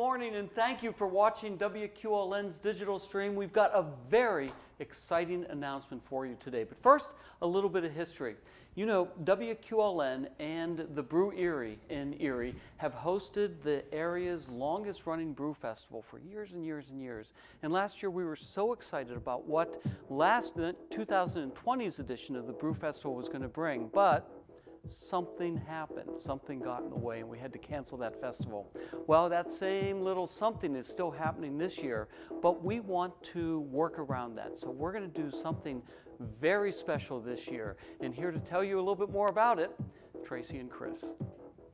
morning, and thank you for watching WQLN's digital stream. We've got a very exciting announcement for you today. But first, a little bit of history. You know, WQLN and the Brew Erie in Erie have hosted the area's longest running brew festival for years and years and years. And last year we were so excited about what 2020's edition of the Brew Festival was going to bring, but something happened. Something got in the way and we had to cancel that festival. Well, that same little something is still happening this year, but we want to work around that. So we're going to do something very special this year. And here to tell you a little bit more about it, Tracy and Chris.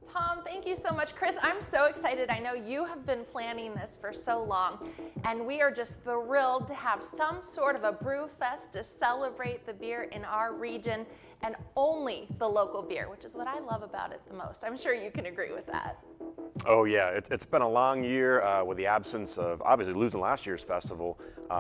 Tom, thank you so much. Chris, I'm so excited. I know you have been planning this for so long, and we are just thrilled to have some sort of a brew fest to celebrate the beer in our region, and only the local beer, which is what I love about it the most. I'm sure you can agree with that. Oh yeah, it's been a long year with the absence of obviously losing last year's festival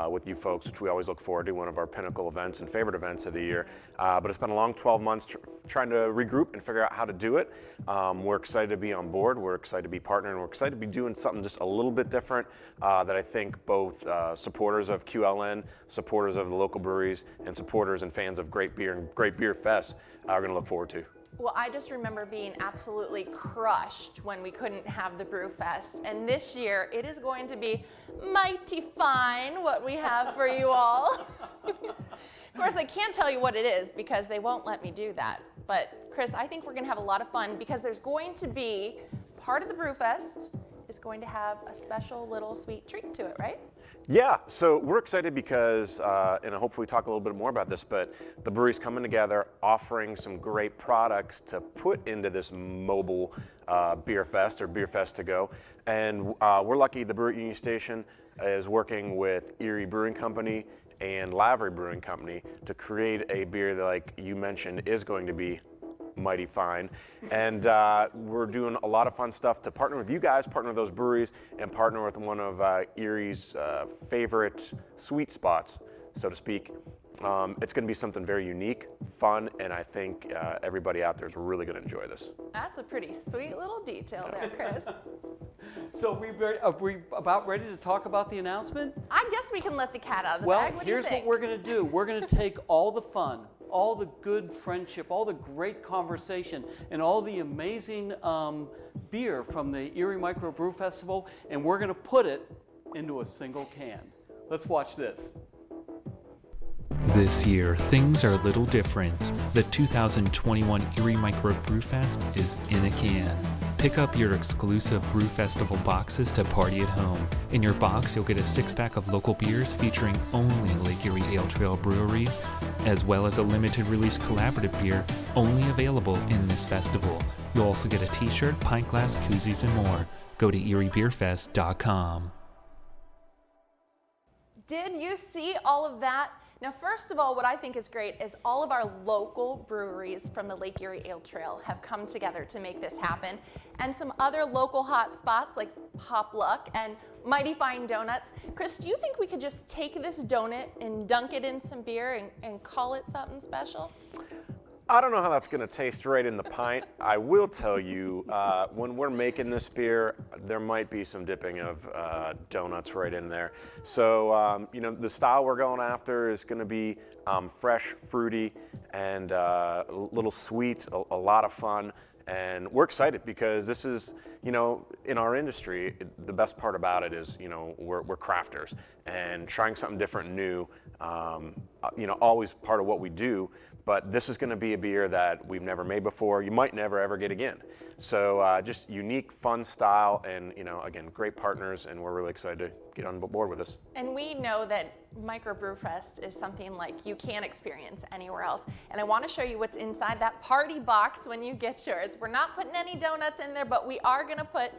with you folks, which we always look forward to, one of our pinnacle events and favorite events of the year. But it's been a long 12 months trying to regroup and figure out how to do it. We're excited to be on board, we're excited to be partnering, we're excited to be doing something just a little bit different that I think both supporters of QLN, supporters of the local breweries, and supporters and fans of great beer and great beer fests are going to look forward to. Well, I just remember being absolutely crushed when we couldn't have the Brew Fest. And this year, it is going to be mighty fine what we have for you all. Of course, I can't tell you what it is because they won't let me do that. But Chris, I think we're going to have a lot of fun because there's going to be part of the Brew Fest is going to have a special little sweet treat to it, right? Yeah, so we're excited because, and hopefully talk a little bit more about this, but the brewery's coming together, offering some great products to put into this mobile beer fest or beer fest to go. And we're lucky the Brewery Union Station is working with Erie Brewing Company and Lavery Brewing Company to create a beer that, like you mentioned, is going to be mighty fine. And we're doing a lot of fun stuff to partner with you guys, partner with those breweries, and partner with one of Erie's favorite sweet spots, so to speak. It's going to be something very unique, fun, and I think everybody out there is really going to enjoy this. That's a pretty sweet little detail there, Chris. So are we about ready to talk about the announcement? I guess we can let the cat out of the Well, bag. What do you here's think? what we're going to do. We're going to take all the fun, all the good friendship, all the great conversation, and all the amazing beer from the Erie Micro Brew Festival, and we're going to put it into a single can. Let's watch this. This year, things are a little different. The 2021 Erie Micro Brew Fest is in a can. Pick up your exclusive Brew Festival boxes to party at home. In your box, you'll get a six-pack of local beers featuring only Lake Erie Ale Trail breweries, as well as a limited release collaborative beer only available in this festival. You'll also get a t-shirt, pint glass, koozies, and more. Go to eriebeerfest.com. Did you see all of that? Now, first of all, what I think is great is all of our local breweries from the Lake Erie Ale Trail have come together to make this happen. And some other local hot spots like Pop Luck and Mighty Fine Donuts. Chris, do you think we could just take this donut and dunk it in some beer and call it something special? I don't know how that's going to taste right in the pint. I will tell you, when we're making this beer, there might be some dipping of donuts right in there. So, you know, the style we're going after is going to be fresh, fruity, and a little sweet, a lot of fun. And we're excited because this is, you know, in our industry, the best part about it is, you know, we're crafters, and trying something different and new, you know, always part of what we do. But this is going to be a beer that we've never made before. You might never ever get again. So just unique, fun style, and, you know, again, great partners, and we're really excited to get on board with this. And we know that Micro Brew Fest is something like you can't experience anywhere else. And I want to show you what's inside that party box when you get yours. We're not putting any donuts in there, but we are going to put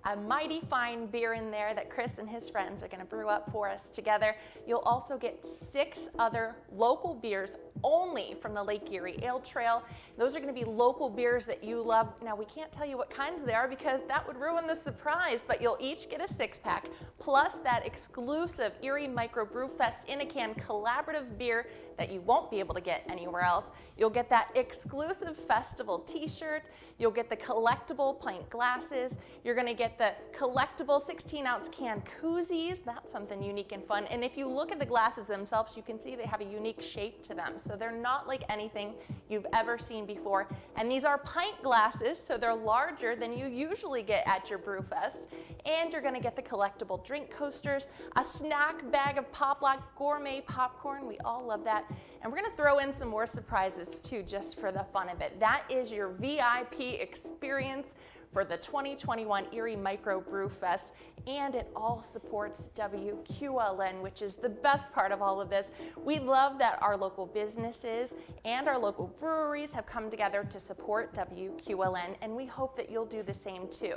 a Mighty Fine beer in there that Chris and his friends are going to brew up for us together. You'll also get 6 other local beers only from the Lake Erie Ale Trail. Those are going to be local beers that you love. Now, we can't tell you what kinds they are because that would ruin the surprise, but you'll each get a 6-pack, plus that exclusive Erie Micro Brew Fest in a can collaborative beer that you won't be able to get anywhere else. You'll get that exclusive festival t-shirt. You'll get the collectible pint glasses. You're going to get the collectible 16-ounce can koozies. That's something unique and fun. And if you look at the glasses themselves, you can see they have a unique shape to them. So they're not like anything you've ever seen before. And these are pint glasses, so they're larger than you usually get at your brew fest. And you're going to get the collectible drink coasters, a snack bag of Pop Lock gourmet popcorn. We all love that. And we're going to throw in some more surprises too, just for the fun of it. That is your VIP experience for the 2021 Erie Micro Brew Fest, and it all supports WQLN, which is the best part of all of this. We love that our local businesses and our local breweries have come together to support WQLN, and we hope that you'll do the same too.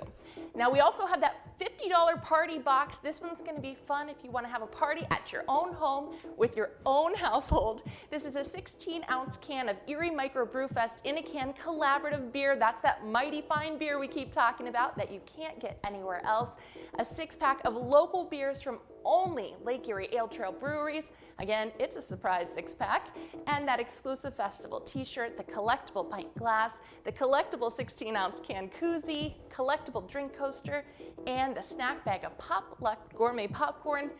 Now, we also have that $50 party box. This one's going to be fun if you want to have a party at your own home with your own household. This is a 16-ounce can of Erie Micro Brew Fest in a can collaborative beer. That's that mighty fine beer we keep talking about that you can't get anywhere else. A 6-pack of local beers from only Lake Erie Ale Trail breweries. Again, it's a surprise 6-pack. And that exclusive festival t-shirt, the collectible pint glass, the collectible 16-ounce can koozie, collectible drink coaster, and a snack bag of Pop Luck gourmet popcorn,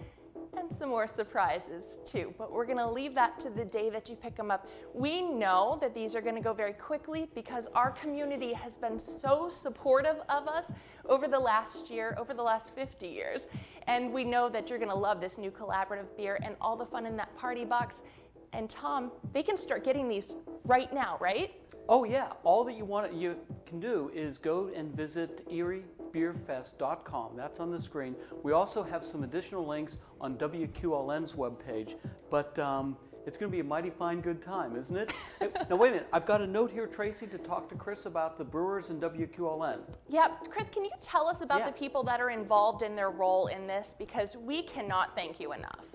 and some more surprises too, but we're gonna leave that to the day that you pick them up. We know that these are gonna go very quickly because our community has been so supportive of us over the last year, over the last 50 years. And we know that you're gonna love this new collaborative beer and all the fun in that party box. And Tom, they can start getting these right now, right? Oh yeah, all that you can do is go and visit eriebeerfest.com. That's on the screen. We also have some additional links on WQLN's webpage, but it's going to be a mighty fine good time, isn't it? Now wait a minute, I've got a note here, Tracy, to talk to Chris about the brewers and WQLN. Yeah, Chris, can you tell us about the people that are involved in their role in this? Because we cannot thank you enough.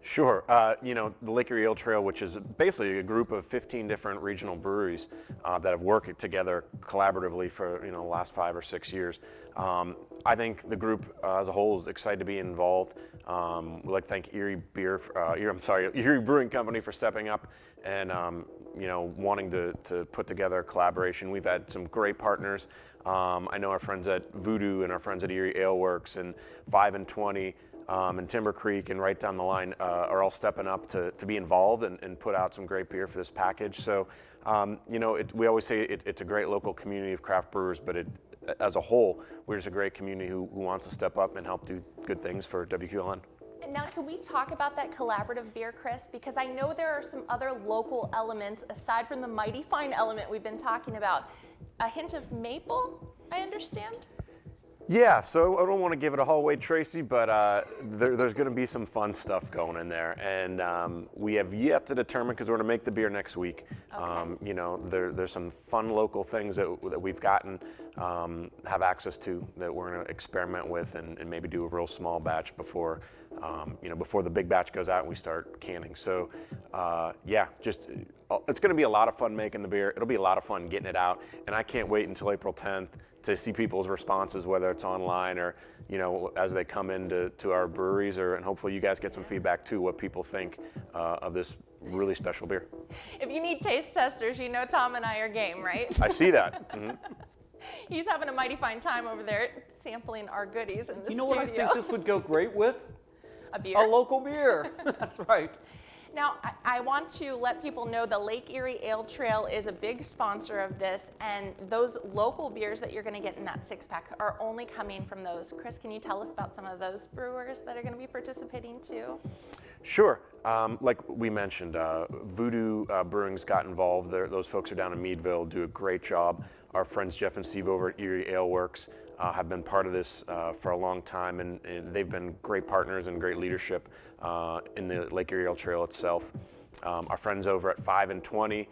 Sure. You know, the Lake Erie Ale Trail, which is basically a group of 15 different regional breweries that have worked together collaboratively for the last 5 or 6 years. I think the group as a whole is excited to be involved. We'd like to thank Erie Brewing Company for stepping up and wanting to put together a collaboration. We've had some great partners. I know our friends at Voodoo and our friends at Erie Ale Works and 5 and 20. And Timber Creek and right down the line are all stepping up to be involved and put out some great beer for this package. So, we always say it's a great local community of craft brewers, but as a whole, we're just a great community who wants to step up and help do good things for WQLN. And now, can we talk about that collaborative beer, Chris? Because I know there are some other local elements aside from the mighty fine element we've been talking about. A hint of maple, I understand? Yeah, so I don't want to give it a whole away, Tracy, but there's going to be some fun stuff going in there, and we have yet to determine because we're going to make the beer next week. Okay. There's some fun local things that we've gotten have access to that we're going to experiment with and maybe do a real small batch before the big batch goes out and we start canning. So it's going to be a lot of fun making the beer. It'll be a lot of fun getting it out, and I can't wait until April 10th to see people's responses, whether it's online or as they come into our breweries, and hopefully you guys get some feedback too, what people think of this really special beer. If you need taste testers, Tom and I are game, right? I see that. Mm-hmm. He's having a mighty fine time over there sampling our goodies in the studio. You know what I think this would go great with? A beer? A local beer. That's right. Now, I want to let people know the Lake Erie Ale Trail is a big sponsor of this, and those local beers that you're going to get in that 6-pack are only coming from those. Chris, can you tell us about some of those brewers that are going to be participating too? Sure. Like we mentioned, Voodoo Brewing's got involved. Those folks are down in Meadville, do a great job. Our friends Jeff and Steve over at Erie Ale Works have been part of this for a long time, and they've been great partners and great leadership in the Lake Erie Ale Trail itself. Our friends over at 5 and 20,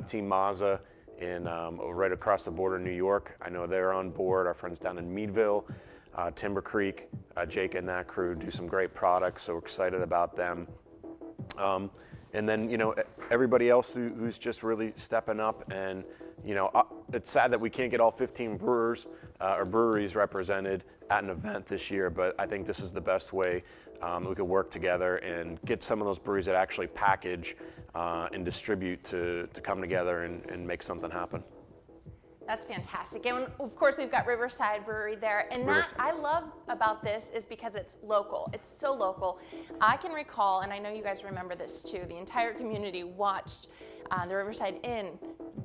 Team Mazza, right across the border in New York, I know they're on board. Our friends down in Meadville, Timber Creek, Jake and that crew do some great products, so we're excited about them. And then, everybody else who's just really stepping up. And, it's sad that we can't get all 15 brewers or breweries represented at an event this year, but I think this is the best way we could work together and get some of those breweries that actually package and distribute to come together and make something happen. That's fantastic. And of course, we've got Riverside Brewery there. And that I love about this is because it's local. It's so local. I can recall, and I know you guys remember this too, the entire community watched the Riverside Inn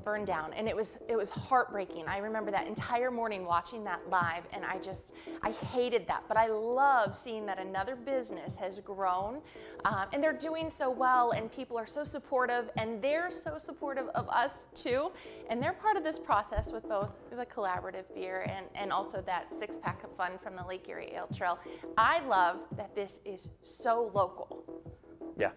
burn down, and it was heartbreaking. I remember that entire morning watching that live, and I hated that. But I love seeing that another business has grown, and they're doing so well, and people are so supportive, and they're so supportive of us too, and they're part of this process with both the collaborative beer and also that 6-pack of fun from the Lake Erie Ale Trail. I love that this is so local. Yeah.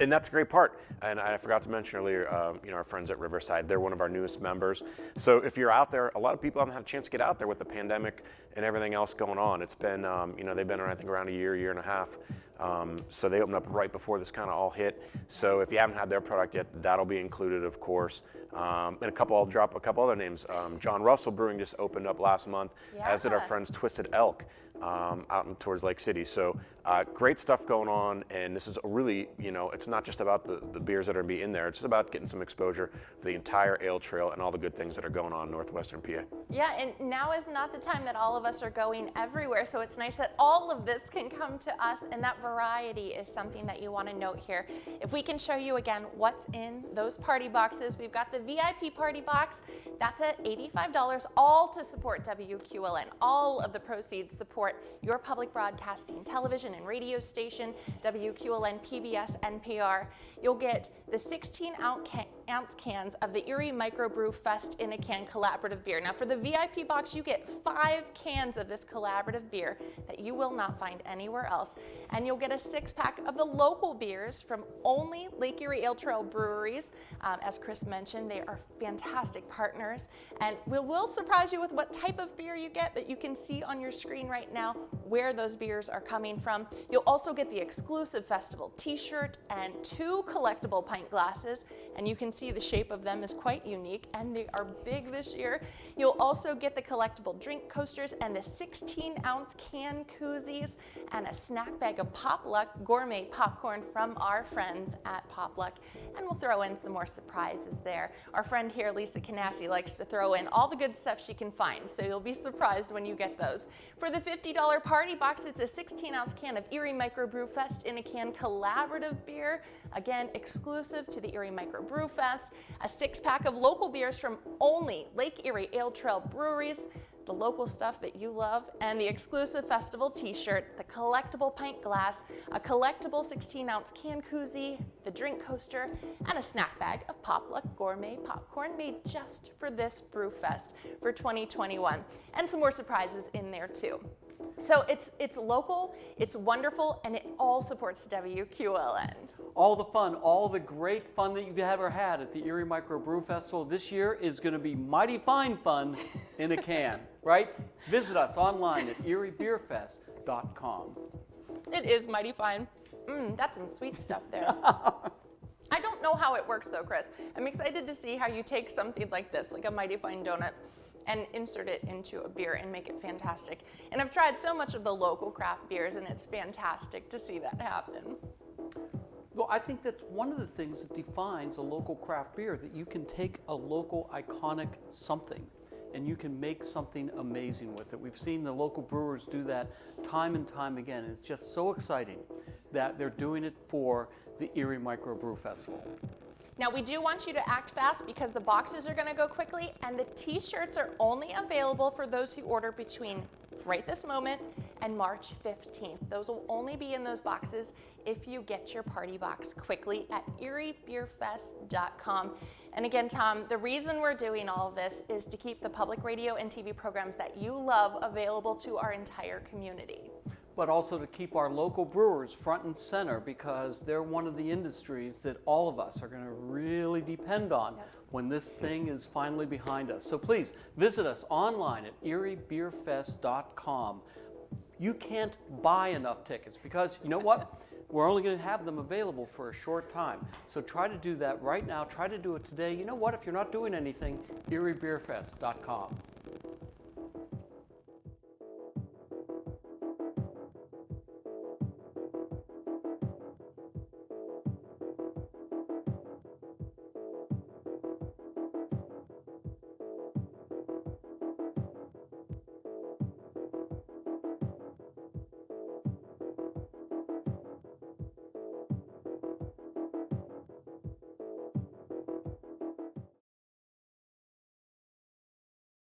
And that's a great part. And I forgot to mention earlier, our friends at Riverside, they're one of our newest members. So if you're out there, a lot of people haven't had a chance to get out there with the pandemic and everything else going on. It's been, they've been, I think, around a year and a half. So they opened up right before this kind of all hit. So if you haven't had their product yet, that'll be included, of course. And I'll drop a couple other names. John Russell Brewing just opened up last month, as did our friends Twisted Elk out towards Lake City. So great stuff going on. And this is a really, it's not just about the beers that are going to be in there. It's just about getting some exposure for the entire ale trail and all the good things that are going on in northwestern PA. Yeah, and now is not the time that all of us are going everywhere. So it's nice that all of this can come to us, and that variety is something that you want to note here. If we can show you again what's in those party boxes, we've got the VIP party box. That's at $85, all to support WQLN. All of the proceeds support your public broadcasting, television and radio station, WQLN, PBS, NPR. You'll get the 16-ounce cans of the Erie Micro Brew Fest in a Can collaborative beer. Now for the VIP box, you get 5 cans of this collaborative beer that you will not find anywhere else. And you'll get a 6-pack of the local beers from only Lake Erie Ale Trail breweries. As Chris mentioned, they are fantastic partners. And we will surprise you with what type of beer you get, but you can see on your screen right now where those beers are coming from. You'll also get the exclusive festival t-shirt and 2 collectible pint glasses. And you can see the shape of them is quite unique, and they are big this year. You'll also get the collectible drink coasters and the 16-ounce can koozies and a snack bag of Pop Luck gourmet popcorn from our friends at Pop Luck. And we'll throw in some more surprises there. Our friend here, Lisa Canassi, likes to throw in all the good stuff she can find, so you'll be surprised when you get those. For the $50 party box, it's a 16-ounce can of Erie Micro Brew Fest in a Can collaborative beer. Again, exclusive to the Erie Micro Brew Fest. A 6-pack of local beers from only Lake Erie Ale Trail breweries, the local stuff that you love, and the exclusive festival t-shirt, the collectible pint glass, a collectible 16-ounce can koozie, the drink coaster, and a snack bag of Pop Luck gourmet popcorn made just for this Brew Fest for 2021. And some more surprises in there too. So it's local, it's wonderful, and it all supports WQLN. All the fun, all the great fun that you've ever had at the Erie Micro Brew Festival this year is going to be mighty fine fun in a can, right? Visit us online at eriebeerfest.com. It is mighty fine. That's some sweet stuff there. I don't know how it works though, Chris. I'm excited to see how you take something like this, like a mighty fine donut, and insert it into a beer and make it fantastic. And I've tried so much of the local craft beers, and it's fantastic to see that happen. Well, I think that's one of the things that defines a local craft beer, that you can take a local iconic something and you can make something amazing with it. We've seen the local brewers do that time and time again. It's just so exciting that they're doing it for the Erie Micro Brew Festival. Now we do want you to act fast because the boxes are going to go quickly, and the t-shirts are only available for those who order between right this moment and March 15th. Those will only be in those boxes if you get your party box quickly at eriebeerfest.com. And again, Tom, the reason we're doing all of this is to keep the public radio and TV programs that you love available to our entire community. But also to keep our local brewers front and center, because they're one of the industries that all of us are going to really depend on when this thing is finally behind us. So please visit us online at eriebeerfest.com. You can't buy enough tickets because, you know what? We're only going to have them available for a short time. So try to do that right now. Try to do it today. You know what? If you're not doing anything, eriebeerfest.com.